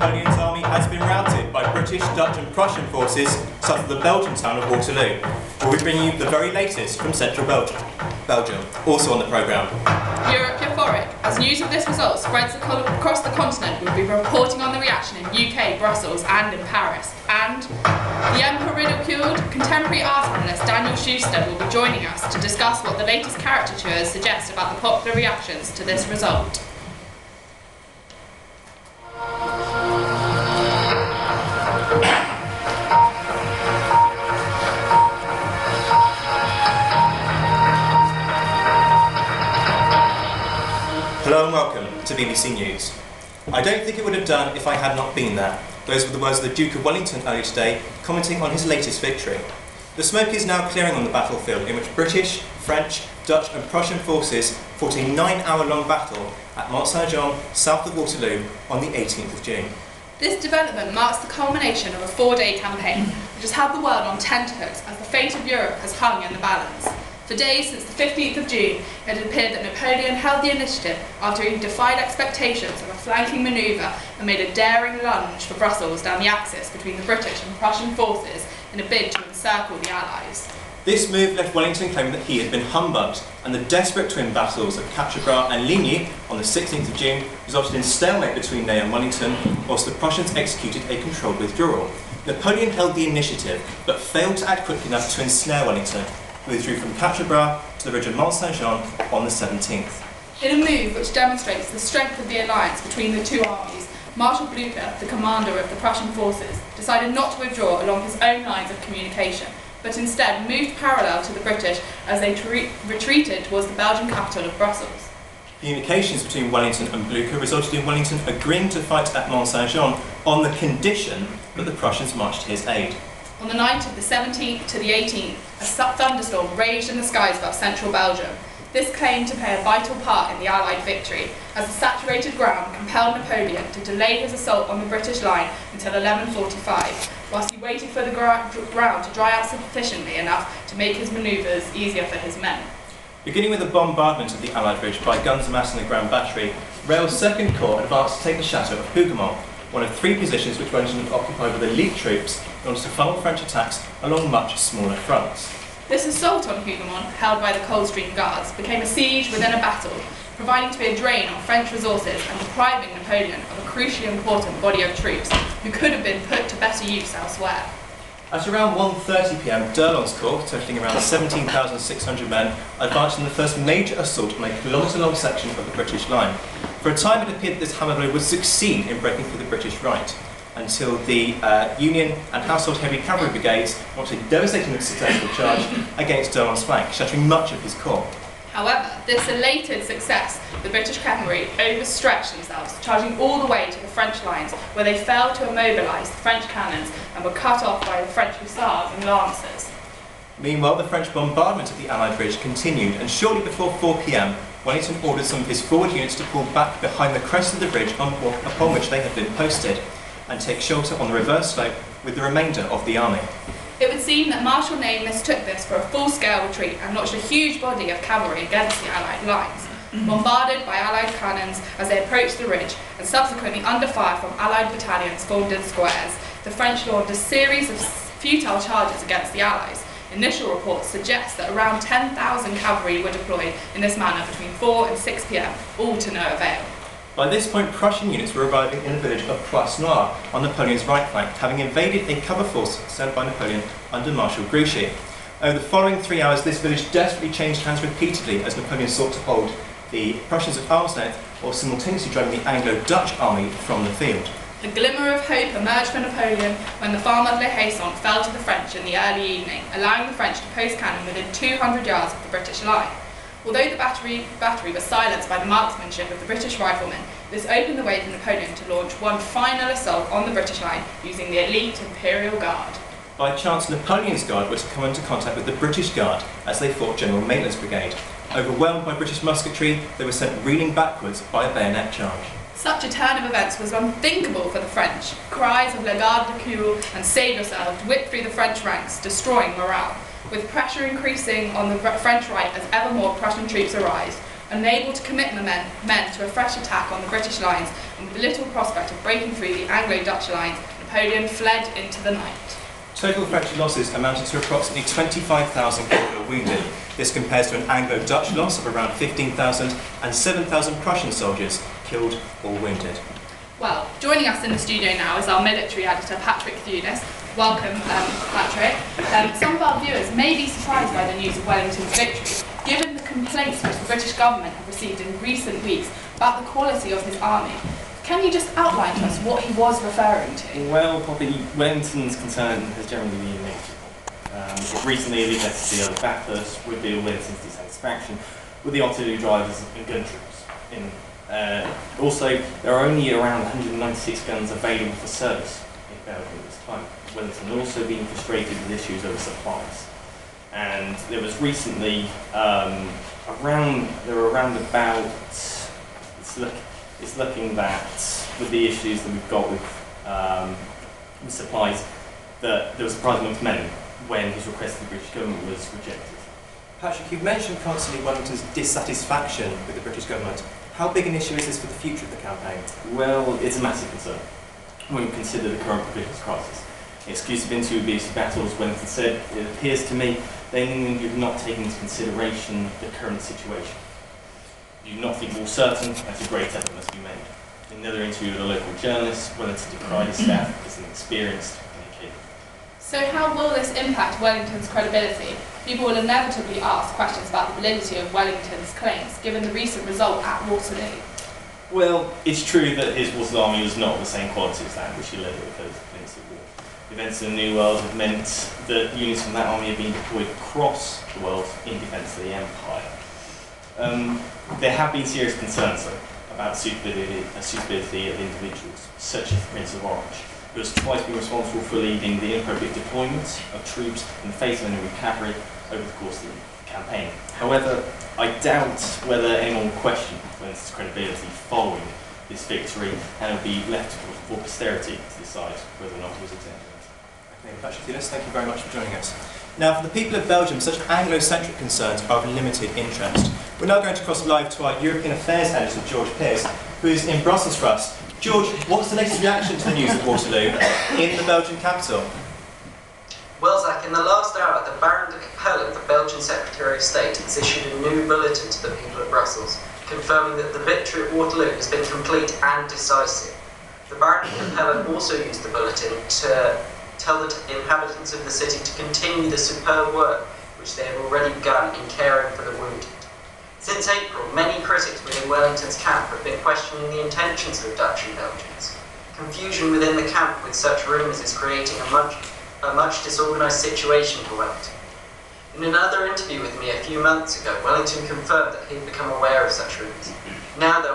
Napoleon's army has been routed by British, Dutch and Prussian forces south of the Belgian town of Waterloo. We'll be bringing you the very latest from central Belgium, also on the programme. Europe euphoric. As news of this result spreads across the continent, we'll be reporting on the reaction in UK, Brussels and in Paris. And the Emperor ridiculed, contemporary art analyst Daniel Schuster will be joining us to discuss what the latest caricatures suggest about the popular reactions to this result. Hello and welcome to BBC News. I don't think it would have done if I had not been there. Those were the words of the Duke of Wellington earlier today, commenting on his latest victory. The smoke is now clearing on the battlefield in which British, French, Dutch and Prussian forces fought a 9-hour-long battle at Mont Saint-Jean, south of Waterloo, on the 18th of June. This development marks the culmination of a 4-day campaign, which has had the world on tenterhooks as the fate of Europe has hung in the balance. For days since the 15th of June, it had appeared that Napoleon held the initiative after he defied expectations of a flanking manoeuvre and made a daring lunge for Brussels down the axis between the British and Prussian forces in a bid to encircle the Allies. This move left Wellington claiming that he had been humbugged, and the desperate twin battles of Quatre Bras and Ligny on the 16th of June resulted in stalemate between Ney and Wellington, whilst the Prussians executed a controlled withdrawal. Napoleon held the initiative, but failed to act quickly enough to ensnare Wellington, who withdrew from Quatre Bras to the ridge of Mont Saint-Jean on the 17th. In a move which demonstrates the strength of the alliance between the two armies, Marshal Blucher, the commander of the Prussian forces, decided not to withdraw along his own lines of communication, but instead moved parallel to the British as they retreated towards the Belgian capital of Brussels. Communications between Wellington and Blucher resulted in Wellington agreeing to fight at Mont Saint-Jean on the condition that the Prussians marched to his aid. On the night of the 17th to the 18th, a thunderstorm raged in the skies above central Belgium. This claimed to play a vital part in the Allied victory, as the saturated ground compelled Napoleon to delay his assault on the British line until 11:45, whilst he waited for the ground to dry out sufficiently enough to make his manoeuvres easier for his men. Beginning with the bombardment of the Allied ridge by guns amassed in the Grand Battery, Rail's Second Corps advanced to take the chateau of Hougoumont, one of 3 positions which Wellington had occupied with elite troops in order to funnel French attacks along much smaller fronts. This assault on Hougoumont, held by the Coldstream Guards, became a siege within a battle, proving to be a drain on French resources and depriving Napoleon of a crucially important body of troops who could have been put to better use elsewhere. At around 1:30 p.m, d'Erlon's corps, totalling around 17,600 men, advanced in the first major assault on a kilometre-long section of the British line. For a time it appeared that this hammer blow would succeed in breaking through the British right, until the Union and Household Heavy Cavalry brigades launched a devastating successful charge against d'Erlon's flank, shattering much of his corps. However, this elated success, the British cavalry overstretched themselves, charging all the way to the French lines, where they failed to immobilise the French cannons and were cut off by the French hussars and lancers. Meanwhile, the French bombardment of the Allied ridge continued, and shortly before 4 p.m, Wellington ordered some of his forward units to pull back behind the crest of the ridge upon which they had been posted, and take shelter on the reverse slope with the remainder of the army. It would seem that Marshal Ney mistook this for a full-scale retreat and launched a huge body of cavalry against the Allied lines, bombarded by Allied cannons as they approached the ridge, and subsequently under fire from Allied battalions formed in squares. The French launched a series of futile charges against the Allies. Initial reports suggest that around 10,000 cavalry were deployed in this manner between 4 and 6 p.m, all to no avail. By this point, Prussian units were arriving in the village of Poissnoire on Napoleon's right flank, having invaded a cover force sent by Napoleon under Marshal Grouchy. Over the following 3 hours, this village desperately changed hands repeatedly as Napoleon sought to hold the Prussians at arm's length, while simultaneously driving the Anglo-Dutch army from the field. A glimmer of hope emerged for Napoleon when the farm of Le Haisson fell to the French in the early evening, allowing the French to post cannon within 200 yards of the British line. Although the battery was silenced by the marksmanship of the British riflemen, this opened the way for Napoleon to launch one final assault on the British line using the elite Imperial Guard. By chance, Napoleon's Guard were to come into contact with the British Guard as they fought General Maitland's brigade. Overwhelmed by British musketry, they were sent reeling backwards by a bayonet charge. Such a turn of events was unthinkable for the French. Cries of "La garde de Cour" and "Save yourselves" whipped through the French ranks, destroying morale. With pressure increasing on the French right as ever more Prussian troops arrived, unable to commit the men to a fresh attack on the British lines, and with little prospect of breaking through the Anglo-Dutch lines, Napoleon fled into the night. Total French losses amounted to approximately 25,000 killed or wounded. This compares to an Anglo-Dutch loss of around 15,000 and 7,000 Prussian soldiers killed or wounded. Well, joining us in the studio now is our military editor, Patrick Thunis. Welcome, Patrick. Some of our viewers may be surprised by the news of Wellington's victory, given the complaints which the British government have received in recent weeks about the quality of his army. Can you just outline to us what he was referring to? Well, probably Wellington's concern has generally been negligible. Recently, the letter to the Bathurst revealed Wellington's dissatisfaction with the artillery drivers and gun troops. Also, there are only around 196 guns available for service in Belgium at this time. Wellington had also been frustrated with issues over supplies. And there was recently it's looking that with the issues that we've got with supplies, that there was a prize amongst men when his request to the British government was rejected. Patrick, you've mentioned constantly Wellington's dissatisfaction with the British government. How big an issue is this for the future of the campaign? Well, it's a massive concern when you consider the current provisions crisis. Exclusive into BBC battles, Wellington said, "It appears to me that in England you have not taken into consideration the current situation. You do not think more certain that a great effort must be made." In another interview with a local journalist, Wellington decried his staff as inexperienced and incapable. So how will this impact Wellington's credibility? People will inevitably ask questions about the validity of Wellington's claims, given the recent result at Waterloo. Well, it's true that his Waterloo army was not of the same quality as that which he led at the First Peninsula War. Events in the New World have meant that units from that army have been deployed across the world in defence of the Empire. There have been serious concerns, though, about suitability of individuals, such as the Prince of Orange, who has twice been responsible for leading the inappropriate deployment of troops in the face of enemy cavalry over the course of the campaign. However, I doubt whether anyone will question Wellington's credibility following this victory, and it will be left for posterity to decide whether or not he was examined. Okay, Patrick Thunis, thank you very much for joining us. Now, for the people of Belgium, such Anglo-centric concerns are of limited interest. We're now going to cross live to our European Affairs editor, George Pearce, who is in Brussels for us. George, what's the latest reaction to the news of Waterloo in the Belgian capital? Well, Zach, in the last hour, the Baron de Capelle, the Belgian Secretary of State, has issued a new bulletin to the people of Brussels, confirming that the victory at Waterloo has been complete and decisive. The Baron de Capelle also used the bulletin to tell the inhabitants of the city to continue the superb work which they have already begun in caring for the wounded. Since April, many critics within Wellington's camp have been questioning the intentions of the Dutch and Belgians. Confusion within the camp with such rumours is creating a much disorganised situation for Wellington. In another interview with me a few months ago, Wellington confirmed that he had become aware of such rumours. Now, though,